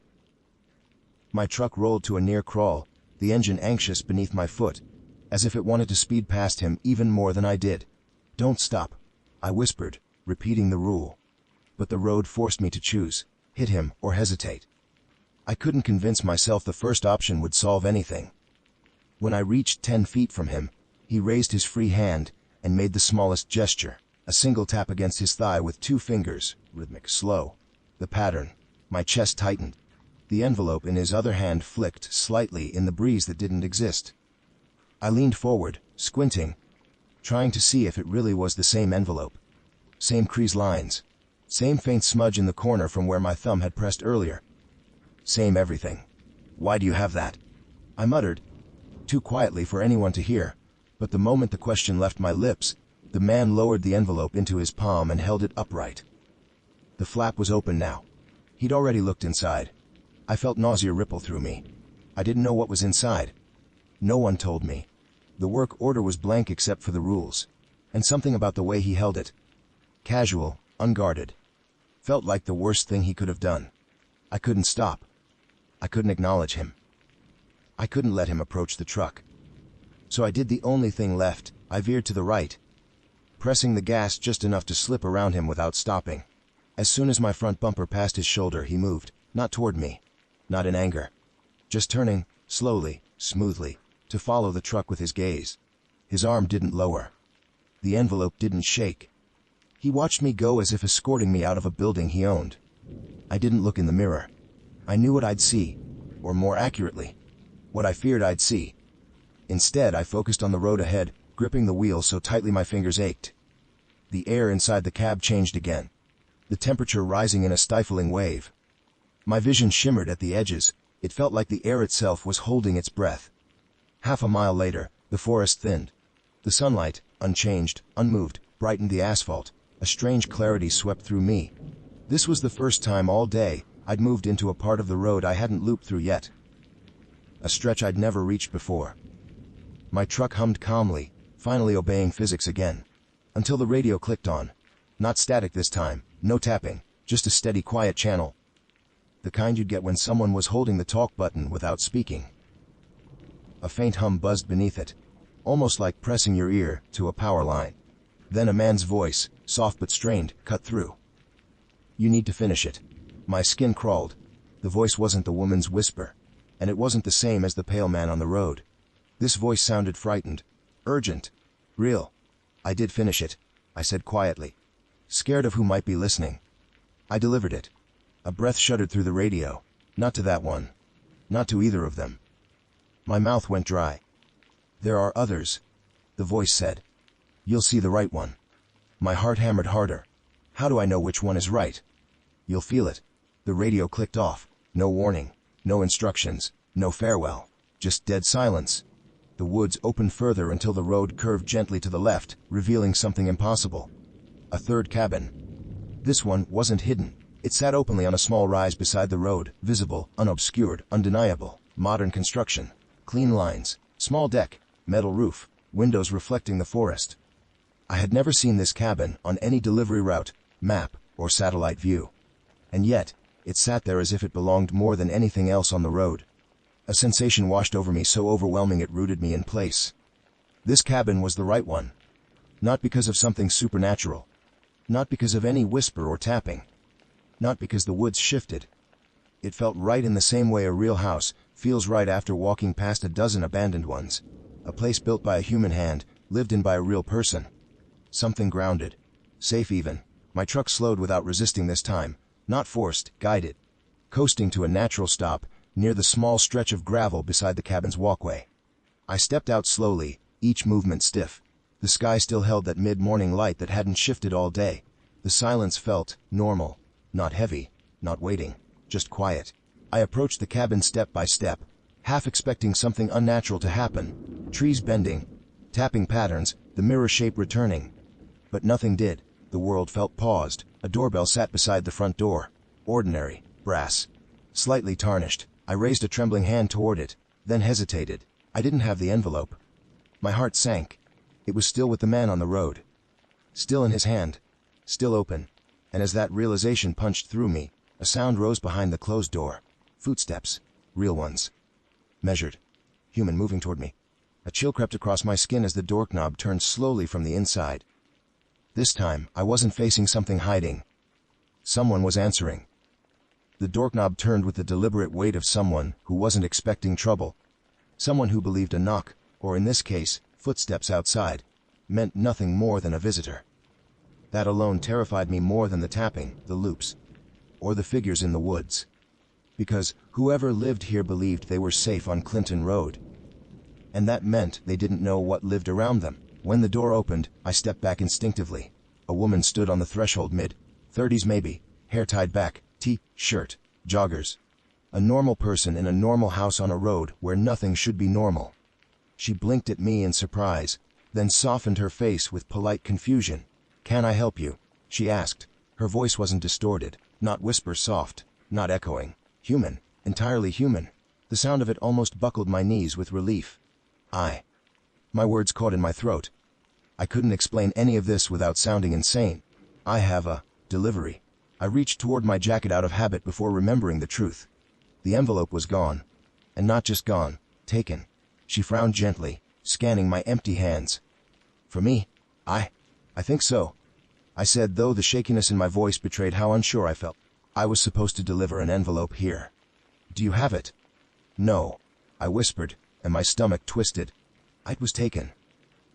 Speaker 1: My truck rolled to a near crawl, the engine anxious beneath my foot, as if it wanted to speed past him even more than I did. "Don't stop," I whispered, repeating the rule. But the road forced me to choose, hit him or hesitate. I couldn't convince myself the first option would solve anything. When I reached 10 feet from him, he raised his free hand and made the smallest gesture, a single tap against his thigh with 2 fingers, rhythmic, slow. The pattern. My chest tightened. The envelope in his other hand flicked slightly in the breeze that didn't exist. I leaned forward, squinting, trying to see if it really was the same envelope. Same crease lines. Same faint smudge in the corner from where my thumb had pressed earlier. Same everything. "Why do you have that?" I muttered, too quietly for anyone to hear, but the moment the question left my lips, the man lowered the envelope into his palm and held it upright. The flap was open now. He'd already looked inside. I felt nausea ripple through me. I didn't know what was inside. No one told me. The work order was blank except for the rules. And something about the way he held it. Casual, unguarded. Felt like the worst thing he could have done. I couldn't stop. I couldn't acknowledge him. I couldn't let him approach the truck. So I did the only thing left. I veered to the right, pressing the gas just enough to slip around him without stopping. As soon as my front bumper passed his shoulder, he moved, not toward me, not in anger, just turning, slowly, smoothly, to follow the truck with his gaze. His arm didn't lower. The envelope didn't shake. He watched me go as if escorting me out of a building he owned. I didn't look in the mirror. I knew what I'd see, or more accurately, what I feared I'd see. Instead, I focused on the road ahead, gripping the wheel so tightly my fingers ached. The air inside the cab changed again, the temperature rising in a stifling wave. My vision shimmered at the edges. It felt like the air itself was holding its breath. Half a mile later, the forest thinned. The sunlight, unchanged, unmoved, brightened the asphalt. A strange clarity swept through me. This was the first time all day I'd moved into a part of the road I hadn't looped through yet. A stretch I'd never reached before. My truck hummed calmly, finally obeying physics again. Until the radio clicked on. Not static this time, no tapping, Just a steady, quiet channel. The kind you'd get when someone was holding the talk button without speaking. A faint hum buzzed beneath it, almost like pressing your ear to a power line. Then a man's voice, soft but strained, cut through. "You need to finish it." My skin crawled. The voice wasn't the woman's whisper, and it wasn't the same as the pale man on the road. This voice sounded frightened, urgent, real. "I did finish it," I said quietly, scared of who might be listening. I delivered it. A breath shuddered through the radio. Not to that one. Not to either of them. My mouth went dry. "There are others," the voice said. "You'll see the right one." My heart hammered harder. How do I know which one is right? "You'll feel it." The radio clicked off. No warning, no instructions, no farewell. Just dead silence. The woods opened further until the road curved gently to the left, revealing something impossible. A third cabin. This one wasn't hidden. It sat openly on a small rise beside the road, visible, unobscured, undeniable. Modern construction. Clean lines, small deck, metal roof, windows reflecting the forest. I had never seen this cabin on any delivery route, map, or satellite view. And yet, it sat there as if it belonged more than anything else on the road. A sensation washed over me so overwhelming it rooted me in place. This cabin was the right one. Not because of something supernatural. Not because of any whisper or tapping. Not because the woods shifted. It felt right in the same way a real house feels right after walking past a dozen abandoned ones. A place built by a human hand, lived in by a real person. Something grounded. Safe even. My truck slowed without resisting this time. Not forced, guided. Coasting to a natural stop, near the small stretch of gravel beside the cabin's walkway. I stepped out slowly, each movement stiff. The sky still held that mid-morning light that hadn't shifted all day. The silence felt normal. Not heavy, not waiting, just quiet. I approached the cabin step by step, half expecting something unnatural to happen. Trees bending, tapping patterns, the mirror shape returning. But nothing did. The world felt paused. A doorbell sat beside the front door. Ordinary, brass, slightly tarnished. I raised a trembling hand toward it, then hesitated. I didn't have the envelope. My heart sank. It was still with the man on the road. Still in his hand. Still open. And as that realization punched through me, a sound rose behind the closed door. Footsteps. Real ones. Measured. Human moving toward me. A chill crept across my skin as the doorknob turned slowly from the inside. This time, I wasn't facing something hiding. Someone was answering. The doorknob turned with the deliberate weight of someone who wasn't expecting trouble. Someone who believed a knock, or in this case, footsteps outside, meant nothing more than a visitor. That alone terrified me more than the tapping, the loops, or the figures in the woods. Because whoever lived here believed they were safe on Clinton Road. And that meant they didn't know what lived around them. When the door opened, I stepped back instinctively. A woman stood on the threshold, mid-30s maybe, hair tied back, T-shirt, joggers. A normal person in a normal house on a road where nothing should be normal. She blinked at me in surprise, then softened her face with polite confusion. "Can I help you?" she asked. Her voice wasn't distorted, not whisper soft, not echoing. Human, entirely human. The sound of it almost buckled my knees with relief. My words caught in my throat. I couldn't explain any of this without sounding insane. "I have a delivery." I reached toward my jacket out of habit before remembering the truth. The envelope was gone. And not just gone, taken. She frowned gently, scanning my empty hands. "For me? I think so," I said, though the shakiness in my voice betrayed how unsure I felt. "I was supposed to deliver an envelope here. Do you have it?" "No," I whispered, and my stomach twisted. It was taken.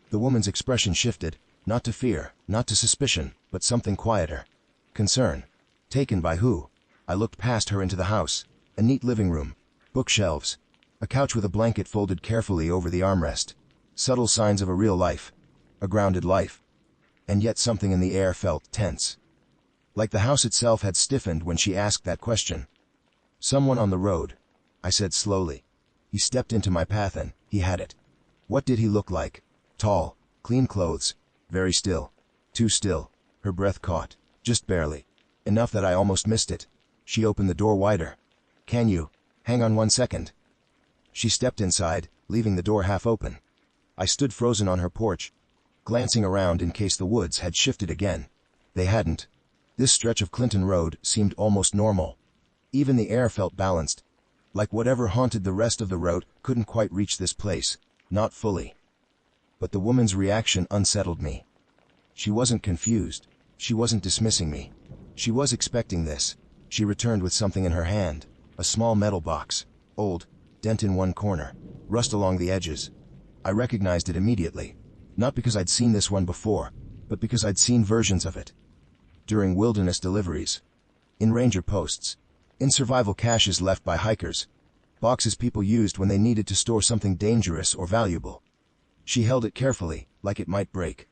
Speaker 1: The woman's expression shifted, not to fear, not to suspicion, but something quieter. Concern. Taken by who? I looked past her into the house. A neat living room. Bookshelves. A couch with a blanket folded carefully over the armrest. Subtle signs of a real life. A grounded life. And yet something in the air felt tense. Like the house itself had stiffened when she asked that question. "Someone on the road," I said slowly. "He stepped into my path and he had it." What did he look like? Tall, clean clothes, very still. Too still. Her breath caught, just barely. Enough that I almost missed it. She opened the door wider. "Can you hang on 1 second?" She stepped inside, leaving the door half open. I stood frozen on her porch, glancing around in case the woods had shifted again. They hadn't. This stretch of Clinton Road seemed almost normal. Even the air felt balanced. Like whatever haunted the rest of the road couldn't quite reach this place. Not fully. But the woman's reaction unsettled me. She wasn't confused. She wasn't dismissing me. She was expecting this. She returned with something in her hand. A small metal box. Old. Dent in one corner. Rust along the edges. I recognized it immediately. Not because I'd seen this one before, but because I'd seen versions of it. During wilderness deliveries. In ranger posts. In survival caches left by hikers. Boxes people used when they needed to store something dangerous or valuable. She held it carefully, like it might break.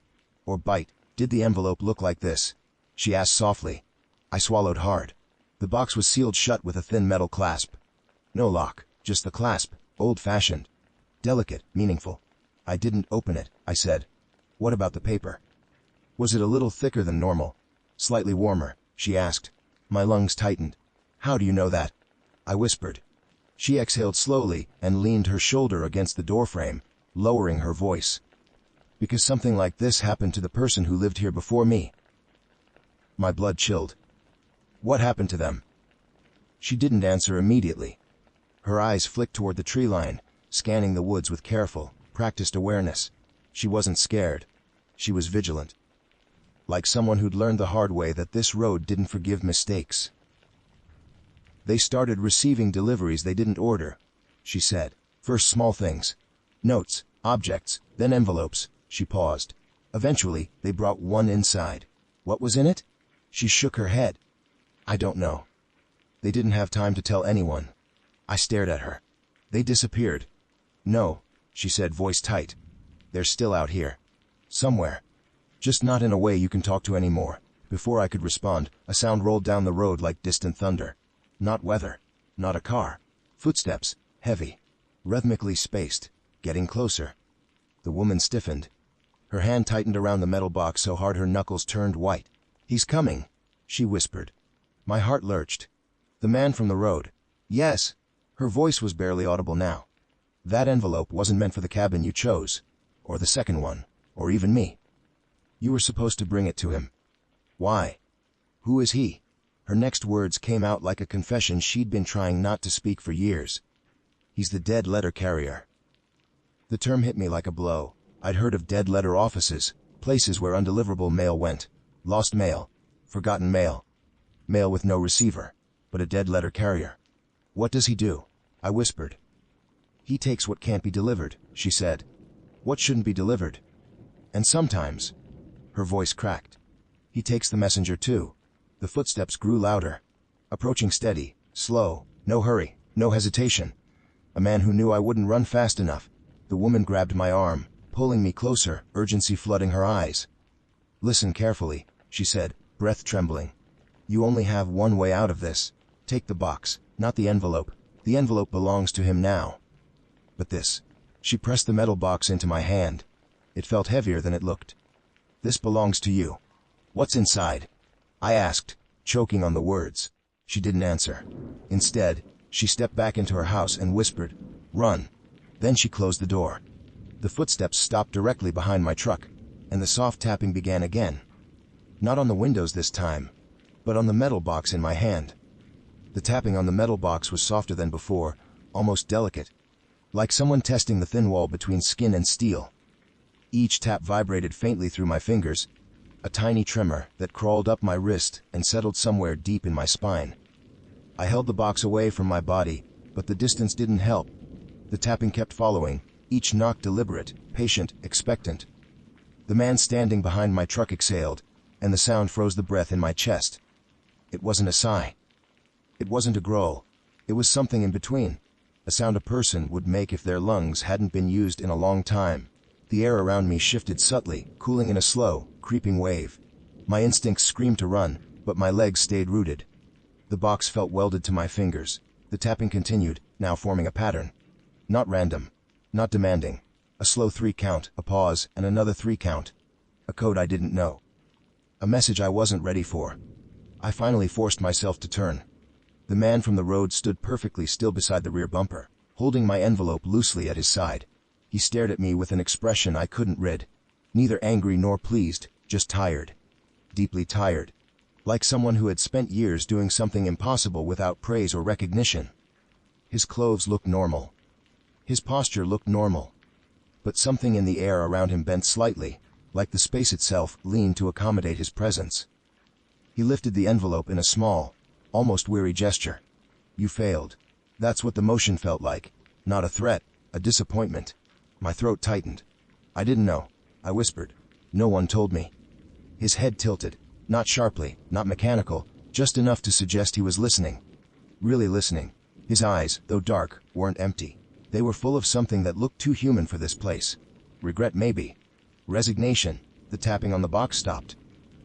Speaker 1: Or bite. Did the envelope look like this? She asked softly. I swallowed hard. The box was sealed shut with a thin metal clasp. No lock, just the clasp, old-fashioned. Delicate, meaningful. I didn't open it, I said. What about the paper? Was it a little thicker than normal? Slightly warmer, she asked. My lungs tightened. How do you know that? I whispered. She exhaled slowly and leaned her shoulder against the doorframe, lowering her voice. Because something like this happened to the person who lived here before me. My blood chilled. What happened to them? She didn't answer immediately. Her eyes flicked toward the tree line, scanning the woods with careful, practiced awareness. She wasn't scared. She was vigilant. Like someone who'd learned the hard way that this road didn't forgive mistakes. They started receiving deliveries they didn't order, she said. First small things. Notes, objects, then envelopes. She paused. Eventually, they brought one inside. What was in it? She shook her head. I don't know. They didn't have time to tell anyone. I stared at her. They disappeared. No, she said, voice tight. They're still out here. Somewhere. Just not in a way you can talk to anymore. Before I could respond, a sound rolled down the road like distant thunder. Not weather. Not a car. Footsteps. Heavy. Rhythmically spaced. Getting closer. The woman stiffened. Her hand tightened around the metal box so hard her knuckles turned white. He's coming, she whispered. My heart lurched. The man from the road. Yes. Her voice was barely audible now. That envelope wasn't meant for the cabin you chose. Or the second one. Or even me. You were supposed to bring it to him. Why? Who is he? Her next words came out like a confession she'd been trying not to speak for years. He's the dead letter carrier. The term hit me like a blow. I'd heard of dead letter offices, places where undeliverable mail went. Lost mail. Forgotten mail. Mail with no receiver. But a dead letter carrier. What does he do? I whispered. He takes what can't be delivered, she said. What shouldn't be delivered? And sometimes. Her voice cracked. He takes the messenger too. The footsteps grew louder. Approaching steady, slow, no hurry, no hesitation. A man who knew I wouldn't run fast enough. The woman grabbed my arm, pulling me closer, urgency flooding her eyes. Listen carefully, she said, breath trembling. You only have one way out of this. Take the box, not the envelope. The envelope belongs to him now. But this. She pressed the metal box into my hand. It felt heavier than it looked. This belongs to you. What's inside? I asked, choking on the words. She didn't answer. Instead, she stepped back into her house and whispered, Run. Then she closed the door. The footsteps stopped directly behind my truck, and the soft tapping began again. Not on the windows this time, but on the metal box in my hand. The tapping on the metal box was softer than before, almost delicate, like someone testing the thin wall between skin and steel. Each tap vibrated faintly through my fingers, a tiny tremor that crawled up my wrist and settled somewhere deep in my spine. I held the box away from my body, but the distance didn't help. The tapping kept following, each knock deliberate, patient, expectant. The man standing behind my truck exhaled, and the sound froze the breath in my chest. It wasn't a sigh. It wasn't a growl. It was something in between. A sound a person would make if their lungs hadn't been used in a long time. The air around me shifted subtly, cooling in a slow, creeping wave. My instincts screamed to run, but my legs stayed rooted. The box felt welded to my fingers. The tapping continued, now forming a pattern. Not random. Not demanding. A slow 3-count, a pause, and another 3-count. A code I didn't know. A message I wasn't ready for. I finally forced myself to turn. The man from the road stood perfectly still beside the rear bumper, holding my envelope loosely at his side. He stared at me with an expression I couldn't rid. Neither angry nor pleased, just tired. Deeply tired. like someone who had spent years doing something impossible without praise or recognition. His clothes looked normal. His posture looked normal. But something in the air around him bent slightly, like the space itself leaned to accommodate his presence. He lifted the envelope in a small, almost weary gesture. "You failed." That's what the motion felt like. Not a threat, a disappointment. My throat tightened. "I didn't know," I whispered. "No one told me." His head tilted, not sharply, not mechanical, just enough to suggest he was listening. Really listening. His eyes, though dark, weren't empty. They were full of something that looked too human for this place. Regret maybe. Resignation. The tapping on the box stopped.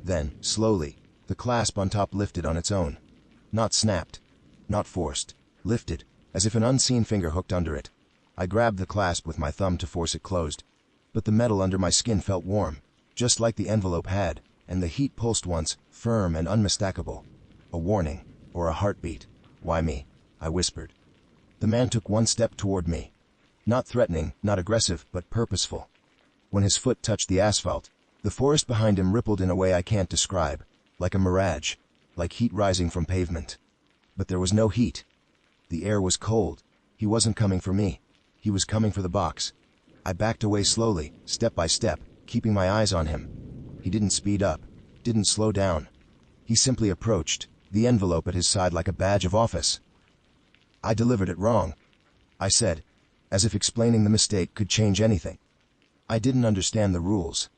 Speaker 1: Then, slowly, the clasp on top lifted on its own. Not snapped. Not forced. Lifted, as if an unseen finger hooked under it. I grabbed the clasp with my thumb to force it closed. But the metal under my skin felt warm, just like the envelope had, and the heat pulsed once, firm and unmistakable. A warning, or a heartbeat. "Why me?" I whispered. The man took one step toward me. Not threatening, not aggressive, but purposeful. When his foot touched the asphalt, the forest behind him rippled in a way I can't describe, like a mirage, like heat rising from pavement. But there was no heat. The air was cold. He wasn't coming for me. He was coming for the box. I backed away slowly, step by step, keeping my eyes on him. He didn't speed up, didn't slow down. He simply approached, the envelope at his side like a badge of office. "I delivered it wrong," I said, as if explaining the mistake could change anything. I didn't understand the rules.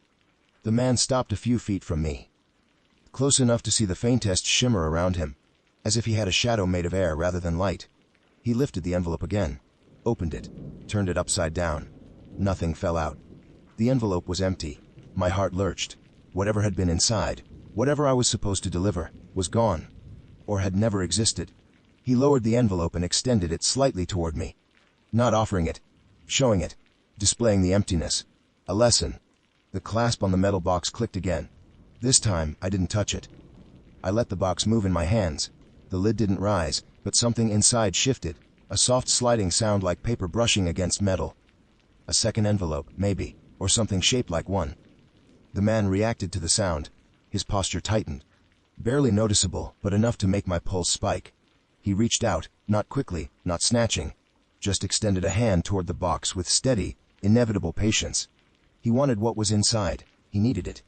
Speaker 1: The man stopped a few feet from me, close enough to see the faintest shimmer around him, as if he had a shadow made of air rather than light. He lifted the envelope again, opened it, turned it upside down. Nothing fell out. The envelope was empty. My heart lurched. Whatever had been inside, whatever I was supposed to deliver, was gone, or had never existed. He lowered the envelope and extended it slightly toward me. Not offering it, showing it, displaying the emptiness. A lesson. The clasp on the metal box clicked again. This time, I didn't touch it. I let the box move in my hands. The lid didn't rise, but something inside shifted, a soft sliding sound like paper brushing against metal. A second envelope, maybe, or something shaped like one. The man reacted to the sound. His posture tightened. Barely noticeable, but enough to make my pulse spike. He reached out, not quickly, not snatching, just extended a hand toward the box with steady, inevitable patience. He wanted what was inside. He needed it.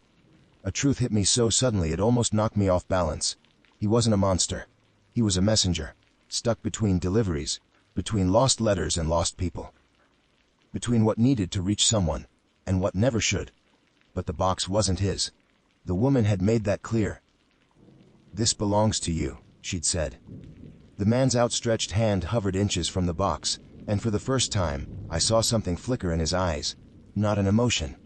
Speaker 1: A truth hit me so suddenly it almost knocked me off balance. He wasn't a monster. He was a messenger, stuck between deliveries, between lost letters and lost people. Between what needed to reach someone, and what never should. But the box wasn't his. The woman had made that clear. "This belongs to you," she'd said. The man's outstretched hand hovered inches from the box, and for the first time, I saw something flicker in his eyes. Not an emotion.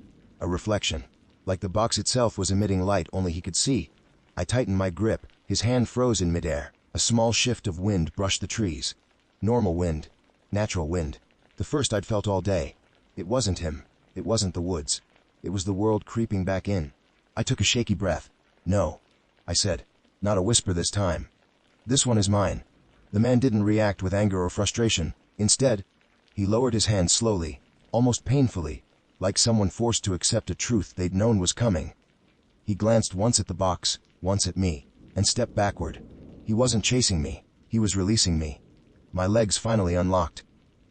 Speaker 1: A reflection. Like the box itself was emitting light only he could see. I tightened my grip. His hand froze in midair. A small shift of wind brushed the trees. Normal wind. Natural wind. The first I'd felt all day. It wasn't him. It wasn't the woods. It was the world creeping back in. I took a shaky breath. "No," I said. Not a whisper this time. "This one is mine." The man didn't react with anger or frustration. Instead, he lowered his hand slowly, almost painfully, like someone forced to accept a truth they'd known was coming. He glanced once at the box, once at me, and stepped backward. He wasn't chasing me. He was releasing me. My legs finally unlocked.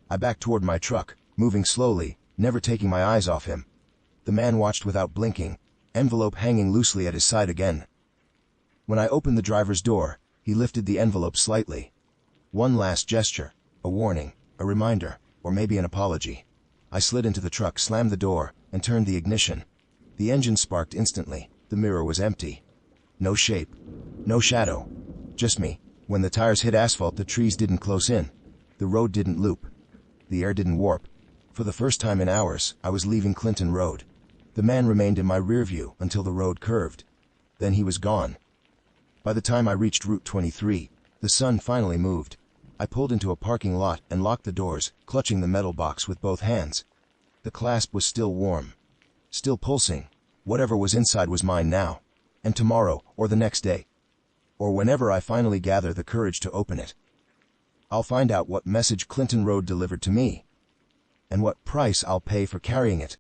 Speaker 1: I backed toward my truck, moving slowly, never taking my eyes off him. The man watched without blinking, envelope hanging loosely at his side again. When I opened the driver's door, he lifted the envelope slightly. One last gesture, a warning, a reminder, or maybe an apology. I slid into the truck, slammed the door, and turned the ignition. The engine sparked instantly. The mirror was empty. No shape. No shadow. Just me. When the tires hit asphalt, the trees didn't close in. The road didn't loop. The air didn't warp. For the first time in hours, I was leaving Clinton Road. The man remained in my rear view until the road curved. Then he was gone. By the time I reached Route 23, the sun finally moved. I pulled into a parking lot and locked the doors, clutching the metal box with both hands. The clasp was still warm. Still pulsing. Whatever was inside was mine now. And tomorrow, or the next day. Or whenever I finally gather the courage to open it. I'll find out what message Clinton Road delivered to me. And what price I'll pay for carrying it.